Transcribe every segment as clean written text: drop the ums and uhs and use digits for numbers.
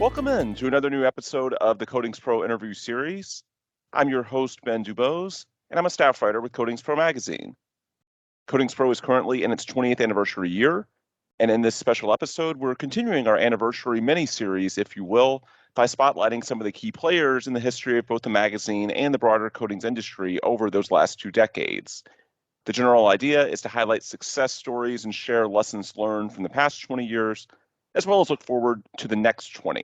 Welcome in to another new episode of the Coatings Pro interview series. I'm your host, Ben Dubose, and I'm a staff writer with Coatings Pro magazine. Coatings Pro is currently in its 20th anniversary year, and in this special episode, we're continuing our anniversary mini-series, if you will, by spotlighting some of the key players in the history of both the magazine and the broader coatings industry over those last 2 decades. The general idea is to highlight success stories and share lessons learned from the past 20 years, as well as look forward to the next 20.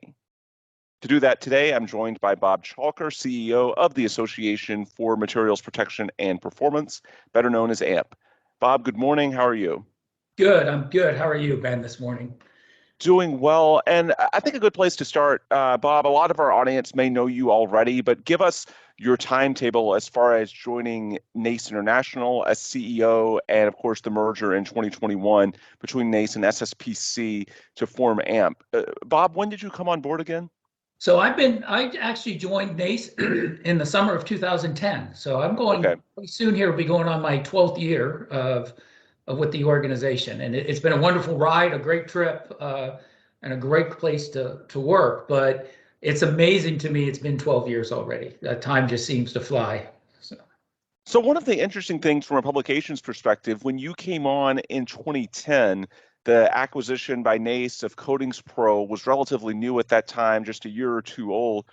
To do that today, I'm joined by Bob Chalker, CEO of the Association for Materials Protection and Performance, better known as AMP. Bob, good morning. How are you? Good. I'm good. How are you, Ben, this morning? Doing well. And I think a good place to start, Bob, a lot of our audience may know you already, but give us your timetable as far as joining NACE International as CEO and, of course, the merger in 2021 between NACE and SSPC to form AMP. Bob, when did you come on board again? So I actually joined NACE in the summer of 2010. So I'm going pretty soon here, will be going on my 12th year of with the organization. And it's been a wonderful ride, a great trip, and a great place to work. But it's amazing to me, it's been 12 years already. Time just seems to fly. So one of the interesting things from a publications perspective, when you came on in 2010, the acquisition by NACE of Coatings Pro was relatively new at that time, just a year or two old.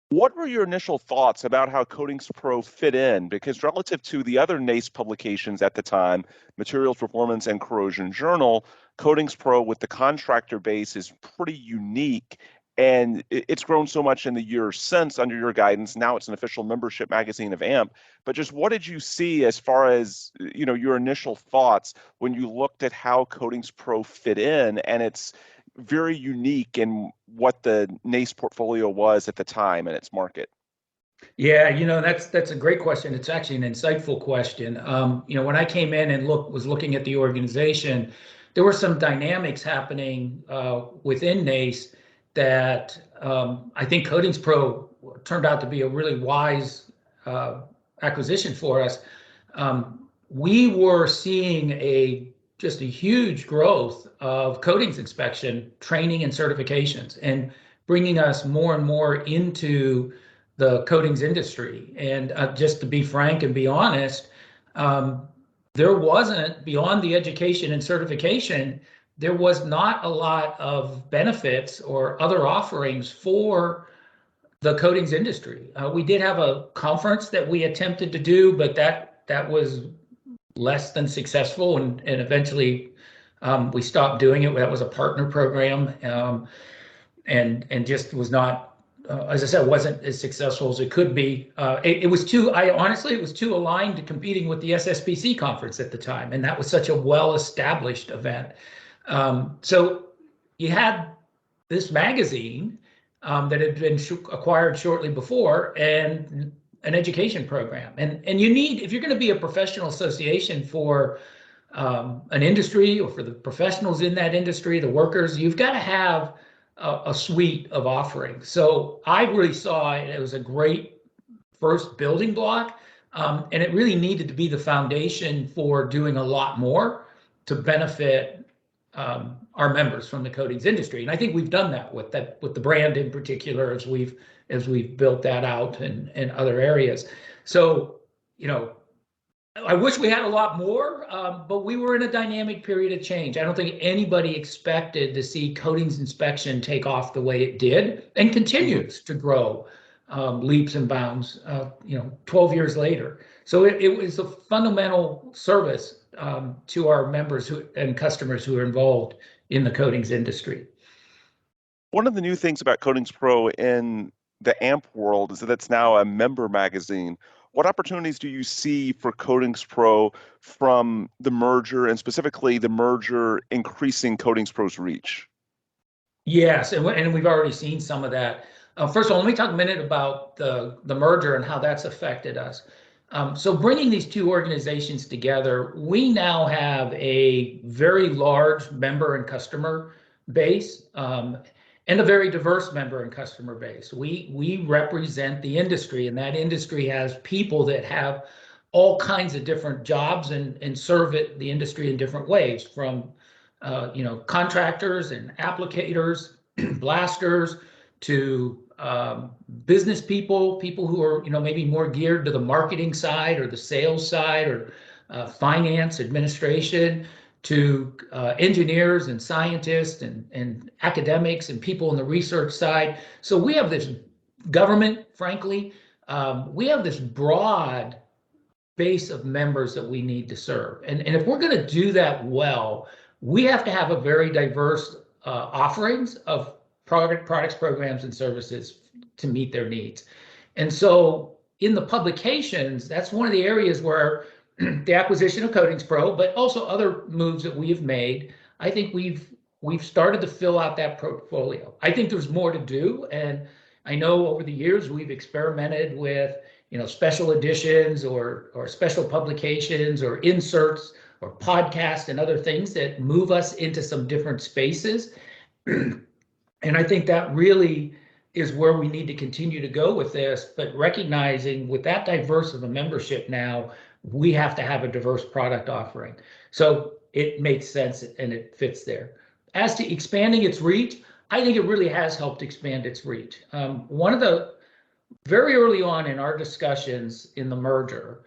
What were your initial thoughts about how Coatings Pro fit in? Because relative to the other NACE publications at the time, Materials Performance and Corrosion Journal, Coatings Pro with the contractor base is pretty unique. And it's grown so much in the years since under your guidance. Now it's an official membership magazine of AMP. But just what did you see as far as, your initial thoughts when you looked at how Coatings Pro fit in? And it's very unique in what the NACE portfolio was at the time and its market. Yeah, that's a great question. It's actually an insightful question. When I came in and was looking at the organization, there were some dynamics happening within NACE that I think Coatings Pro turned out to be a really wise acquisition for us. We were seeing just a huge growth of coatings inspection, training, and certifications, and bringing us more and more into the coatings industry. And just to be frank and be honest, there wasn't, beyond the education and certification, there was not a lot of benefits or other offerings for the coatings industry. We did have a conference that we attempted to do, but that was less than successful, and eventually we stopped doing it. That was a partner program, and just was not, as I said, wasn't as successful as it could be. It was too aligned to competing with the SSPC conference at the time, and that was such a well-established event. So you had this magazine that had been acquired shortly before, and an education program. And you need, if you're going to be a professional association for an industry, or for the professionals in that industry, the workers, you've got to have a suite of offerings. So I really saw it as a great first building block, and it really needed to be the foundation for doing a lot more to benefit our members from the coatings industry. And I think we've done that with the brand in particular, as we've built that out in other areas. So, I wish we had a lot more, but we were in a dynamic period of change. I don't think anybody expected to see coatings inspection take off the way it did, and continues to grow leaps and bounds, 12 years later. So it was a fundamental service to our members and customers who are involved in the coatings industry. One of the new things about Coatings Pro in the AMP world is that it's now a member magazine. What opportunities do you see for Coatings Pro from the merger, and specifically the merger increasing Coatings Pro's reach? Yes, and we've already seen some of that. First of all, let me talk a minute about the merger and how that's affected us. So bringing these two organizations together, we now have a very large member and customer base, and a very diverse member and customer base. We represent the industry, and that industry has people that have all kinds of different jobs and serve the industry in different ways, from contractors and applicators, blasters, to business people, people who are, maybe more geared to the marketing side or the sales side or finance, administration, to engineers and scientists and academics and people on the research side. So we have this government, frankly, we have this broad base of members that we need to serve. And if we're going to do that well, we have to have a very diverse offerings of products, programs, and services to meet their needs. And so in the publications, that's one of the areas where the acquisition of Coatings Pro, but also other moves that we have made, I think we've started to fill out that portfolio. I think there's more to do, and I know over the years we've experimented with special editions or special publications or inserts or podcasts and other things that move us into some different spaces. And I think that really is where we need to continue to go with this, but recognizing with that diverse of a membership now, we have to have a diverse product offering. So it makes sense and it fits there. As to expanding its reach, I think it really has helped expand its reach. One of the very early on in our discussions in the merger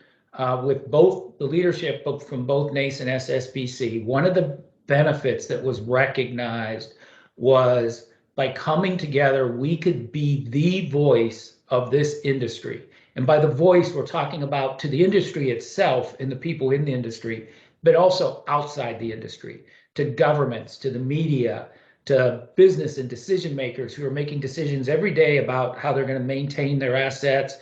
with both the leadership from both NACE and SSBC, one of the benefits that was recognized was by coming together, we could be the voice of this industry. And by the voice, we're talking about to the industry itself and the people in the industry, but also outside the industry, to governments, to the media, to business and decision makers who are making decisions every day about how they're going to maintain their assets,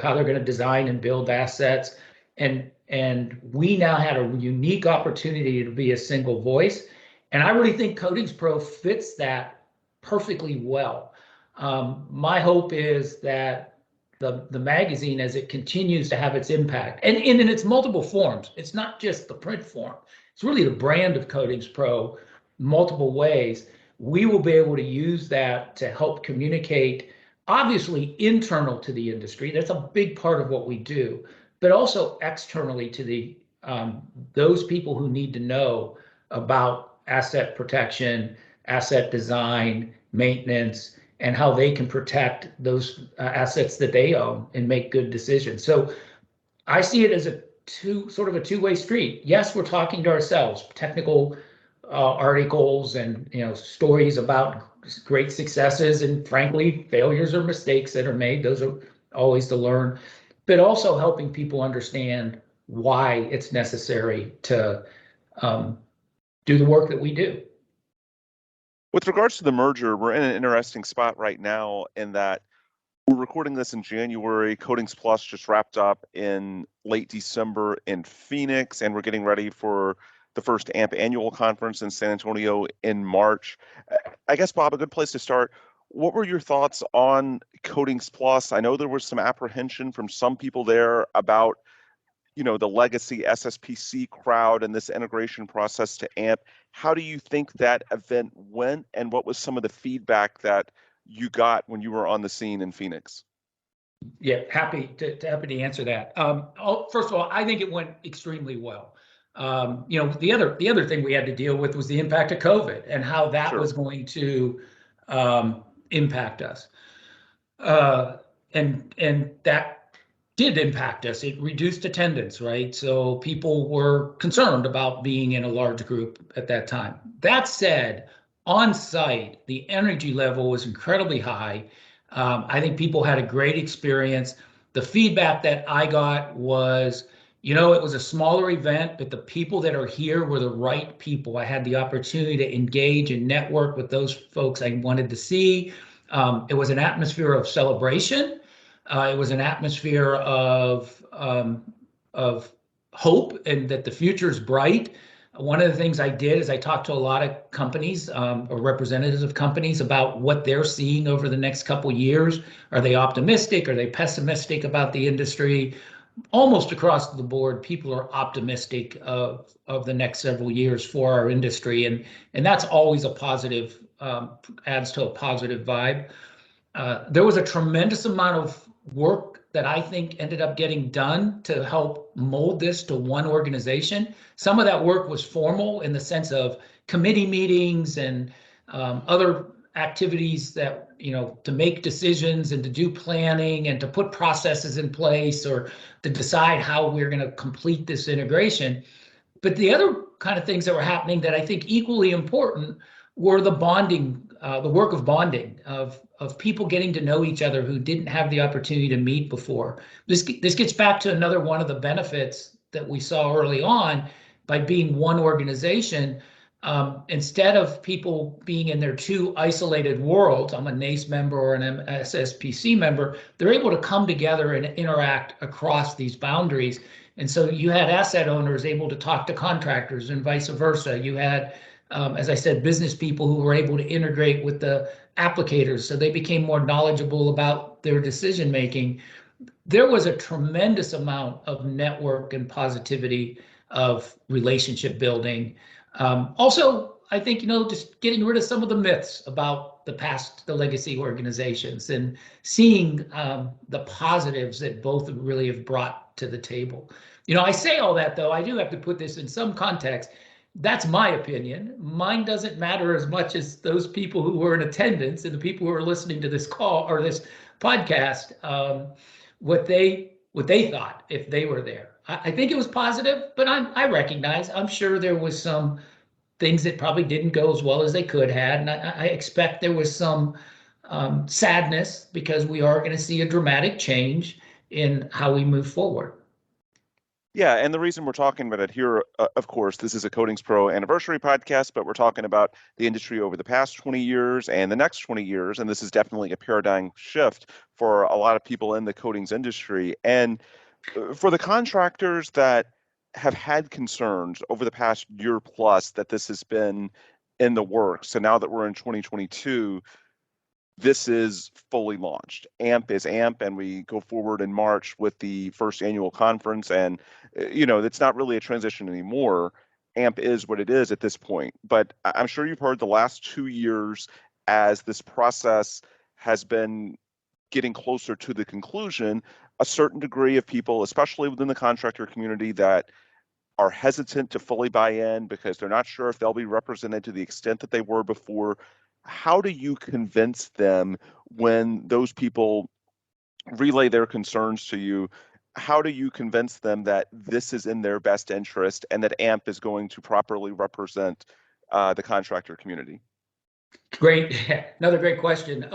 how they're going to design and build assets. And we now had a unique opportunity to be a single voice. And I really think Coatings Pro fits that perfectly well. My hope is that the magazine, as it continues to have its impact, and in its multiple forms, it's not just the print form, it's really the brand of Coatings Pro, multiple ways, we will be able to use that to help communicate, obviously internal to the industry, that's a big part of what we do, but also externally to the those people who need to know about asset protection, asset design, maintenance, and how they can protect those assets that they own and make good decisions. So I see it as a sort of a two-way street. Yes, we're talking to ourselves, technical articles and stories about great successes and frankly failures or mistakes that are made. Those are always to learn, but also helping people understand why it's necessary to do the work that we do. With regards to the merger, we're in an interesting spot right now in that we're recording this in January. Coatings Plus just wrapped up in late December in Phoenix, and we're getting ready for the first AMP annual conference in San Antonio in March. I guess, Bob, a good place to start. What were your thoughts on Coatings Plus? I know there was some apprehension from some people there about the legacy SSPC crowd and this integration process to AMP. How do you think that event went, and what was some of the feedback that you got when you were on the scene in Phoenix? Yeah, happy to answer that. First of all, I think it went extremely well. The other thing we had to deal with was the impact of COVID and how that was going to impact us, and that did impact us. It reduced attendance, right? So people were concerned about being in a large group at that time. That said, on site, the energy level was incredibly high. I think people had a great experience. The feedback that I got was, it was a smaller event, but the people that are here were the right people. I had the opportunity to engage and network with those folks I wanted to see. It was an atmosphere of celebration. It was an atmosphere of hope and that the future is bright. One of the things I did is I talked to a lot of companies or representatives of companies about what they're seeing over the next couple of years. Are they optimistic? Are they pessimistic about the industry? Almost across the board, people are optimistic of the next several years for our industry, and that's always a positive, adds to a positive vibe. There was a tremendous amount of work that I think ended up getting done to help mold this to one organization. Some of that work was formal in the sense of committee meetings and other activities that, to make decisions and to do planning and to put processes in place or to decide how we're going to complete this integration. But the other kind of things that were happening that I think equally important were the bonding, the work of bonding, of people getting to know each other who didn't have the opportunity to meet before. This gets back to another one of the benefits that we saw early on by being one organization. Instead of people being in their two isolated worlds, I'm a NACE member or an SSPC member, they're able to come together and interact across these boundaries. And so you had asset owners able to talk to contractors and vice versa. You had, as I said, business people who were able to integrate with the applicators, so they became more knowledgeable about their decision making. There was a tremendous amount of network and positivity, of relationship building. Also, I think, just getting rid of some of the myths about the past, the legacy organizations, and seeing the positives that both really have brought to the table. I say all that, though, I do have to put this in some context. That's my opinion. Mine doesn't matter as much as those people who were in attendance and the people who are listening to this call or this podcast, what they thought if they were there. I think it was positive, but I recognize, I'm sure there was some things that probably didn't go as well as they could have. And I expect there was some sadness, because we are going to see a dramatic change in how we move forward. Yeah, and the reason we're talking about it here, of course, this is a Coatings Pro anniversary podcast, but we're talking about the industry over the past 20 years and the next 20 years, and this is definitely a paradigm shift for a lot of people in the coatings industry. And for the contractors that have had concerns over the past year plus that this has been in the works, so now that we're in 2022, this is fully launched. AMP is AMP, and we go forward in March with the first annual conference. And, it's not really a transition anymore. AMP is what it is at this point. But I'm sure you've heard the last 2 years, as this process has been getting closer to the conclusion, a certain degree of people, especially within the contractor community, that are hesitant to fully buy in because they're not sure if they'll be represented to the extent that they were before. How do you convince them when those people relay their concerns to you? How do you convince them that this is in their best interest and that AMP is going to properly represent the contractor community? Great. Another great question.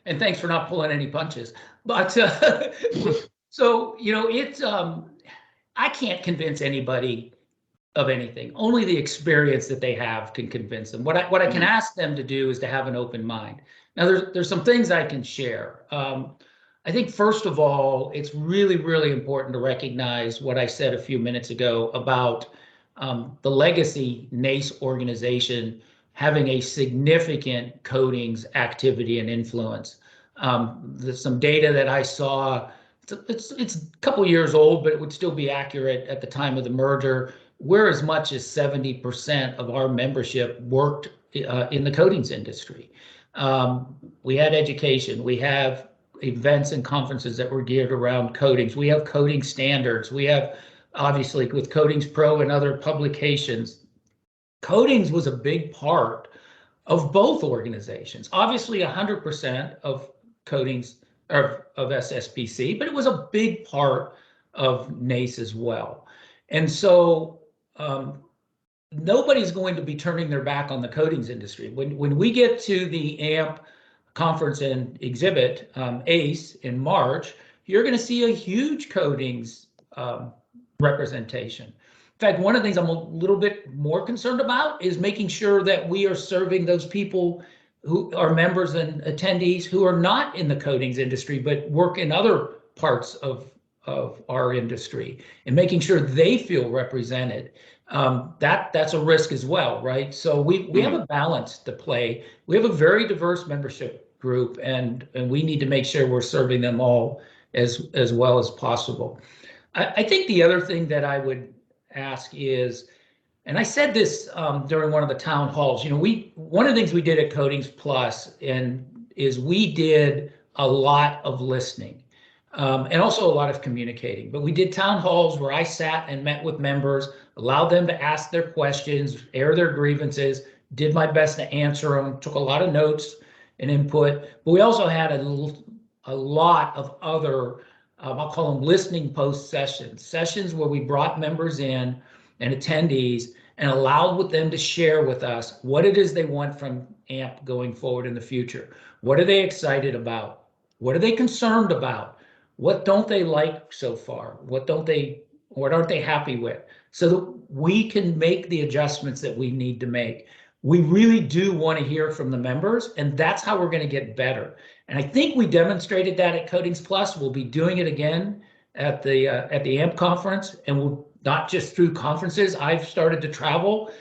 And thanks for not pulling any punches. But so, it's, I can't convince anybody of anything. Only the experience that they have can convince them. What I can ask them to do is to have an open mind. Now, there's some things I can share. I think, first of all, it's really, really important to recognize what I said a few minutes ago about the legacy NACE organization having a significant coatings activity and influence. There's some data that I saw. It's a couple years old, but it would still be accurate at the time of the merger, where as much as 70% of our membership worked in the coatings industry. We had education. We have events and conferences that were geared around coatings. We have coating standards. We have, obviously, with Coatings Pro and other publications. Coatings was a big part of both organizations. Obviously, 100% of coatings of SSPC, but it was a big part of NACE as well. And so nobody's going to be turning their back on the coatings industry. When we get to the AMP conference and exhibit, ACE, in March, you're going to see a huge coatings representation. In fact, one of the things I'm a little bit more concerned about is making sure that we are serving those people who are members and attendees who are not in the coatings industry, but work in other parts of our industry, and making sure they feel represented. That's a risk as well, right? So we have a balance to play. We have a very diverse membership group, and we need to make sure we're serving them all as well as possible. I think the other thing that I would ask is, and I said this during one of the town halls, one of the things we did at Coatings Plus is we did a lot of listening and also a lot of communicating. But we did town halls where I sat and met with members, allowed them to ask their questions, air their grievances, did my best to answer them, took a lot of notes. and input. But we also had a lot of other, I'll call them listening post sessions where we brought members in and attendees and allowed with them to share with us what it is they want from AMP going forward in the future. What are they excited about? What are they concerned about? What don't they like so far? What aren't they happy with? So that we can make the adjustments that we need to make. We really do want to hear from the members, and that's how we're going to get better. And I think we demonstrated that at Coatings Plus. We'll be doing it again at the AMP conference, and we'll not just through conferences. I've started to travel,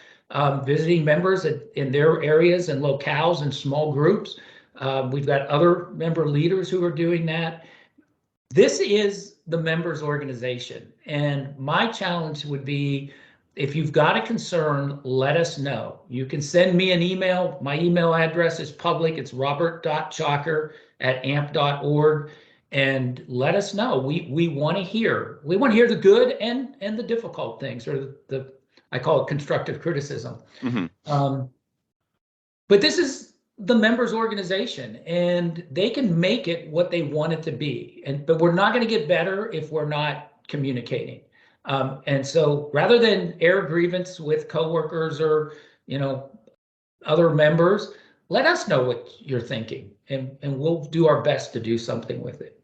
visiting members in their areas and locales and small groups. We've got other member leaders who are doing that. This is the members organization, and my challenge would be, if you've got a concern, let us know. You can send me an email. My email address is public. It's robert.chalker@amp.org, and let us know. We want to hear. We want to hear the good and the difficult things, or the I call it constructive criticism. But this is the members organization, and they can make it what they want it to be. But we're not going to get better if we're not communicating. And so rather than air grievance with coworkers or, other members, let us know what you're thinking, and we'll do our best to do something with it.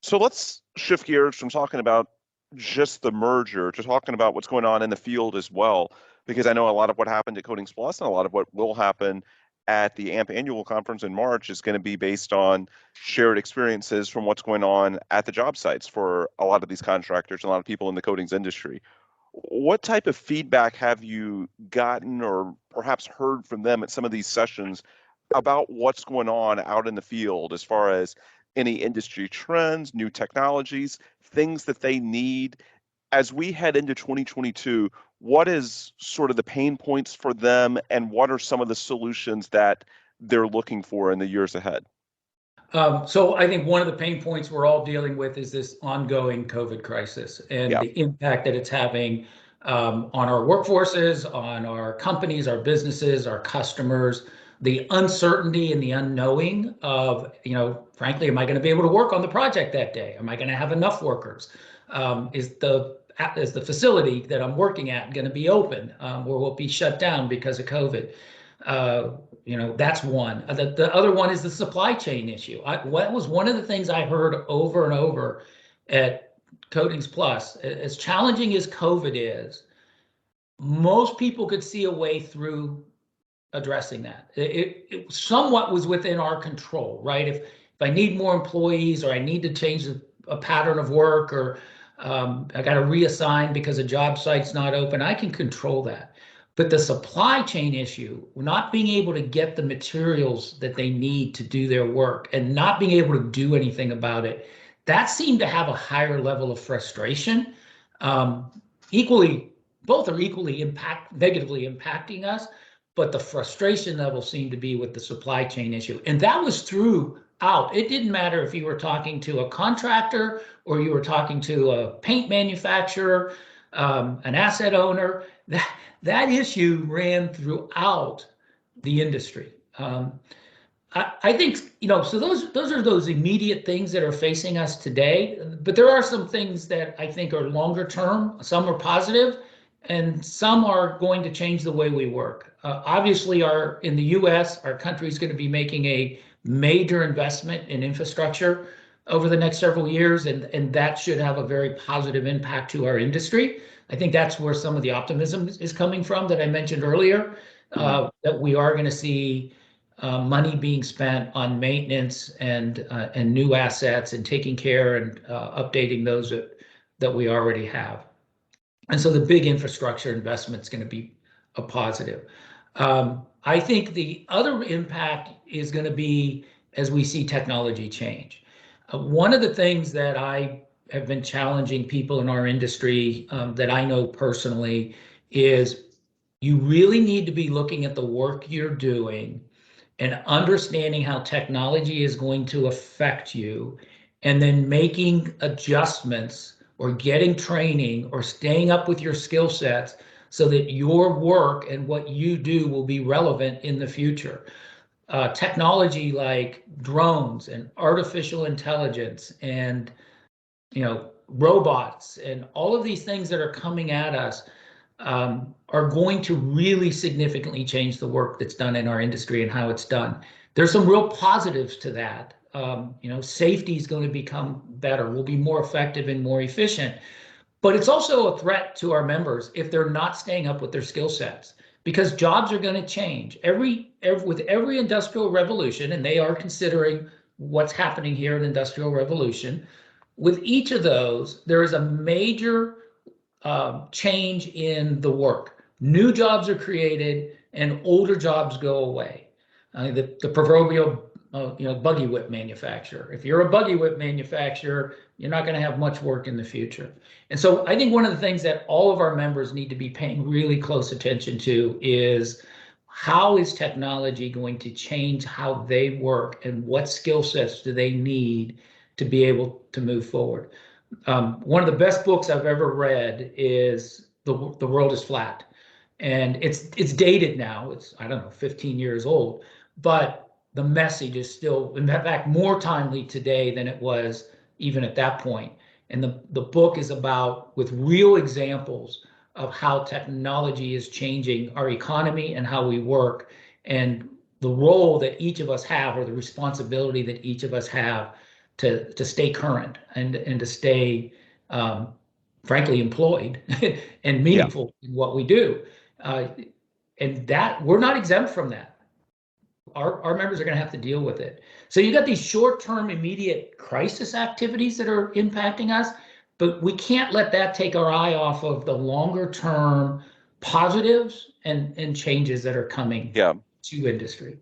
So let's shift gears from talking about just the merger to talking about what's going on in the field as well, because I know a lot of what happened at Coatings Plus and a lot of what will happen at the AMP annual conference in March is going to be based on shared experiences from what's going on at the job sites for a lot of these contractors and a lot of people in the coatings industry. What type of feedback have you gotten or perhaps heard from them at some of these sessions about what's going on out in the field as far as any industry trends, new technologies, things that they need? As we head into 2022, what is sort of the pain points for them, and what are some of the solutions that they're looking for in the years ahead? So I think one of the pain points we're all dealing with is this ongoing COVID crisis and the impact that it's having on our workforces, on our companies, our businesses, our customers, the uncertainty and the unknowing of, frankly, am I going to be able to work on the project that day? Am I going to have enough workers? Is the facility that I'm working at going to be open, or will it be shut down because of COVID? That's one. The other one is the supply chain issue. What was one of the things I heard over and over at Coatings Plus, as challenging as COVID is, most people could see a way through addressing that. It somewhat was within our control, right? If I need more employees, or I need to change a pattern of work, or I got to reassign because a job site's not open, I can control that. But the supply chain issue, not being able to get the materials that they need to do their work and not being able to do anything about it, that seemed to have a higher level of frustration. Both are equally negatively impacting us, but the frustration level seemed to be with the supply chain issue. And that was throughout. It didn't matter if you were talking to a contractor or you were talking to a paint manufacturer, an asset owner. That issue ran throughout the industry. I think, so those are those immediate things that are facing us today. But there are some things that I think are longer term. Some are positive, and some are going to change the way we work. Obviously, in the U.S., our country is going to be making a major investment in infrastructure over the next several years, and that should have a very positive impact to our industry. I think that's where some of the optimism is coming from that I mentioned earlier, that we are going to see money being spent on maintenance and new assets and taking care and updating those that we already have. And so the big infrastructure investment is going to be a positive. I think the other impact is going to be as we see technology change. One of the things that I have been challenging people in our industry that I know personally is you really need to be looking at the work you're doing and understanding how technology is going to affect you, and then making adjustments or getting training or staying up with your skill sets so that your work and what you do will be relevant in the future. technology like drones and artificial intelligence and robots and all of these things that are coming at us are going to really significantly change the work that's done in our industry and how it's done. There's some real positives to that. Safety is going to become better. We'll be more effective and more efficient. But it's also a threat to our members if they're not staying up with their skill sets, because jobs are going to change. With every industrial revolution, and they are considering what's happening here in industrial revolution, with each of those, there is a major change in the work. New jobs are created and older jobs go away. The proverbial buggy whip manufacturer. If you're a buggy whip manufacturer, you're not going to have much work in the future. And so I think one of the things that all of our members need to be paying really close attention to is, how is technology going to change how they work, and what skill sets do they need to be able to move forward? One of the best books I've ever read is The World is Flat. And it's dated now. It's, I don't know, 15 years old. But the message is still, in fact, more timely today than it was even at that point. And the book is about, with real examples of how technology is changing our economy and how we work, and the role that each of us have, or the responsibility that each of us have to stay current and to stay, frankly, employed and meaningful in what we do. And that we're not exempt from that. Our members are going to have to deal with it. So you got these short-term, immediate crisis activities that are impacting us, but we can't let that take our eye off of the longer-term positives and changes that are coming to industry.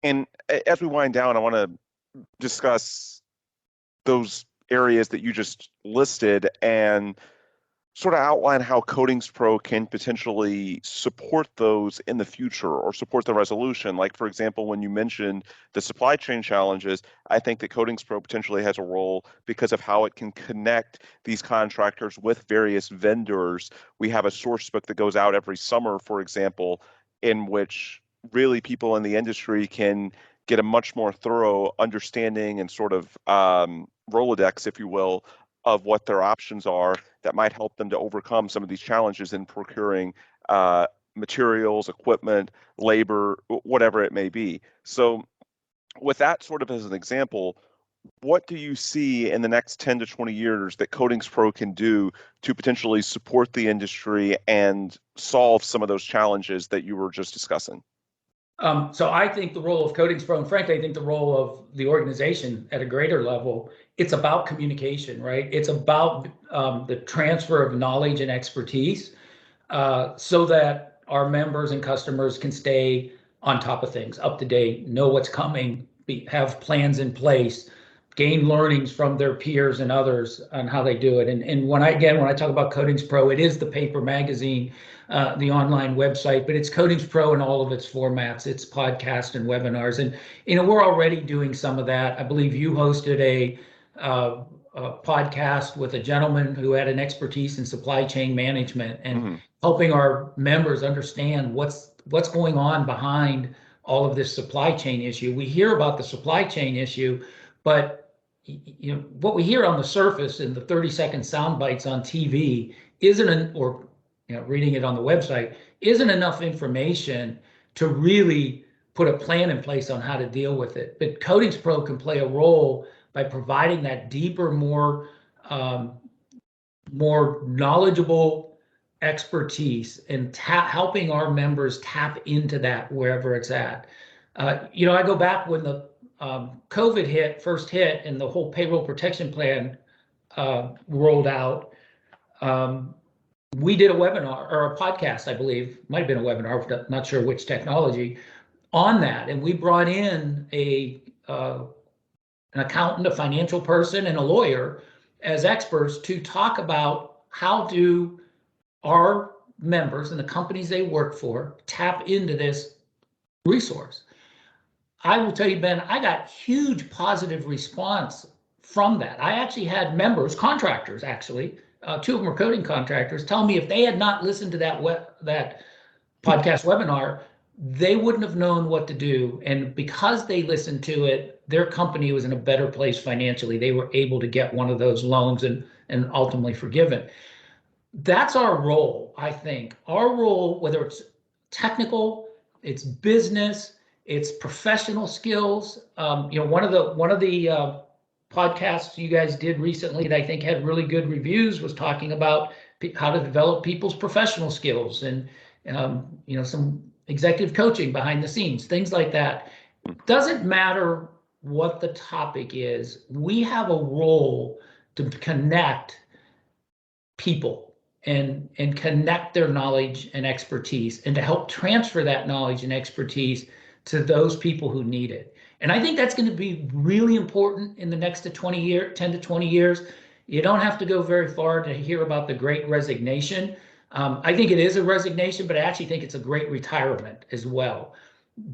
And as we wind down, I want to discuss those areas that you just listed and sort of outline how Coatings Pro can potentially support those in the future, or support the resolution. Like, for example, when you mentioned the supply chain challenges, I think that Coatings Pro potentially has a role because of how it can connect these contractors with various vendors. We have a source book that goes out every summer, for example, in which really people in the industry can get a much more thorough understanding and sort of Rolodex, if you will, of what their options are that might help them to overcome some of these challenges in procuring materials, equipment, labor, whatever it may be. So with that sort of as an example, what do you see in the next 10 to 20 years that Coatings Pro can do to potentially support the industry and solve some of those challenges that you were just discussing? So I think the role of Coatings Pro, and frankly, I think the role of the organization at a greater level, it's about communication, right? It's about the transfer of knowledge and expertise so that our members and customers can stay on top of things, up to date, know what's coming, have plans in place, gain learnings from their peers and others on how they do it. And when I talk about Coatings Pro, it is the paper magazine, the online website, but it's Coatings Pro in all of its formats. It's podcast and webinars, and we're already doing some of that. I believe you hosted a podcast with a gentleman who had an expertise in supply chain management and helping our members understand what's going on behind all of this supply chain issue. We hear about the supply chain issue, but what we hear on the surface in the 30-second sound bites on TV or reading it on the website isn't enough information to really put a plan in place on how to deal with it. But Coatings Pro can play a role by providing that deeper, more knowledgeable expertise and helping our members tap into that wherever it's at. I go back when the COVID first hit and the whole payroll protection plan rolled out. We did a webinar or a podcast, I believe, might have been a webinar, not sure which technology, on that. And we brought in an accountant, a financial person, and a lawyer as experts to talk about how do our members and the companies they work for tap into this resource. I will tell you, Ben, I got huge positive response from that. I actually had members, contractors actually, two of them were coating contractors, tell me if they had not listened to that podcast webinar, they wouldn't have known what to do. And because they listened to it, their company was in a better place financially. They were able to get one of those loans and ultimately forgiven. That's our role, I think. Our role, whether it's technical, it's business, it's professional skills. One of the podcasts you guys did recently that I think had really good reviews was talking about how to develop people's professional skills and some executive coaching behind the scenes, things like that. Doesn't matter what the topic is. We have a role to connect people and connect their knowledge and expertise and to help transfer that knowledge and expertise to those people who need it. And I think that's going to be really important in the next 10 to 20 years. You don't have to go very far to hear about the great resignation. I think it is a resignation, but I actually think it's a great retirement as well.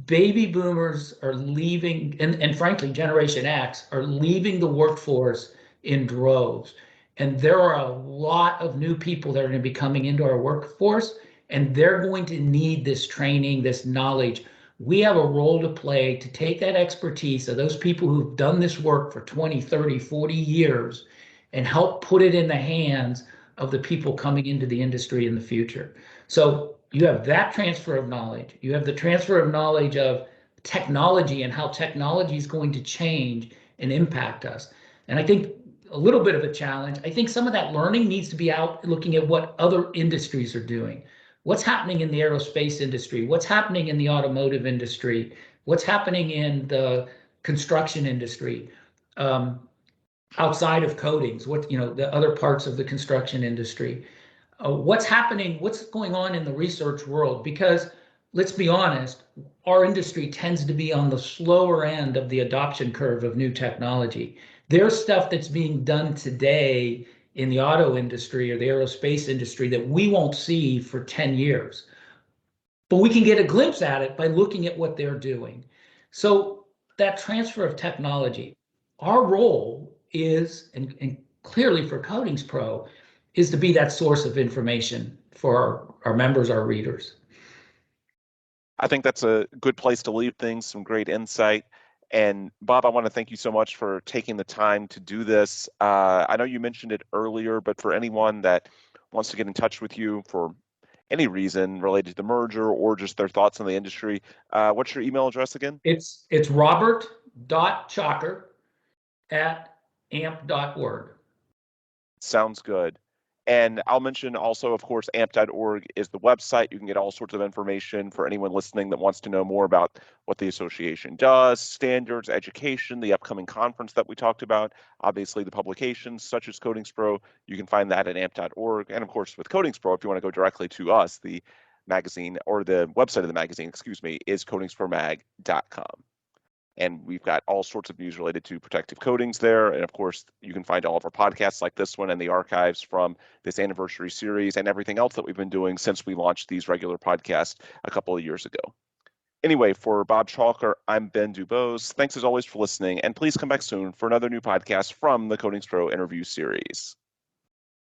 Baby boomers are leaving, and frankly, Generation X are leaving the workforce in droves. And there are a lot of new people that are going to be coming into our workforce, and they're going to need this training, this knowledge. We have a role to play to take that expertise of those people who've done this work for 20, 30, 40 years and help put it in the hands of the people coming into the industry in the future. So you have that transfer of knowledge. You have the transfer of knowledge of technology and how technology is going to change and impact us. And I think a little bit of a challenge. I think some of that learning needs to be out looking at what other industries are doing. What's happening in the aerospace industry? What's happening in the automotive industry? What's happening in the construction industry? Outside of coatings, the other parts of the construction industry, what's happening, what's going on in the research world? Because let's be honest, our industry tends to be on the slower end of the adoption curve of new technology. There's stuff that's being done today in the auto industry or the aerospace industry that we won't see for 10 years. But we can get a glimpse at it by looking at what they're doing. So that transfer of technology, our role is, and clearly for Coatings Pro, is to be that source of information for our members, our readers. I think that's a good place to leave things, some great insight. And Bob, I want to thank you so much for taking the time to do this. I know you mentioned it earlier, but for anyone that wants to get in touch with you for any reason related to the merger or just their thoughts on the industry, what's your email address again? It's robert.chalker@amp.org. Sounds good. And I'll mention also, of course, amp.org is the website. You can get all sorts of information for anyone listening that wants to know more about what the association does, standards, education, the upcoming conference that we talked about, obviously the publications such as Coatings Pro. You can find that at amp.org. And of course, with Coatings Pro, if you want to go directly to us, the magazine or the website of the magazine, excuse me, is coatingspromag.com. And we've got all sorts of news related to protective coatings there. And of course, you can find all of our podcasts like this one and the archives from this anniversary series and everything else that we've been doing since we launched these regular podcasts a couple of years ago. Anyway, for Bob Chalker, I'm Ben Dubose. Thanks as always for listening. And please come back soon for another new podcast from the Coatings Pro interview series.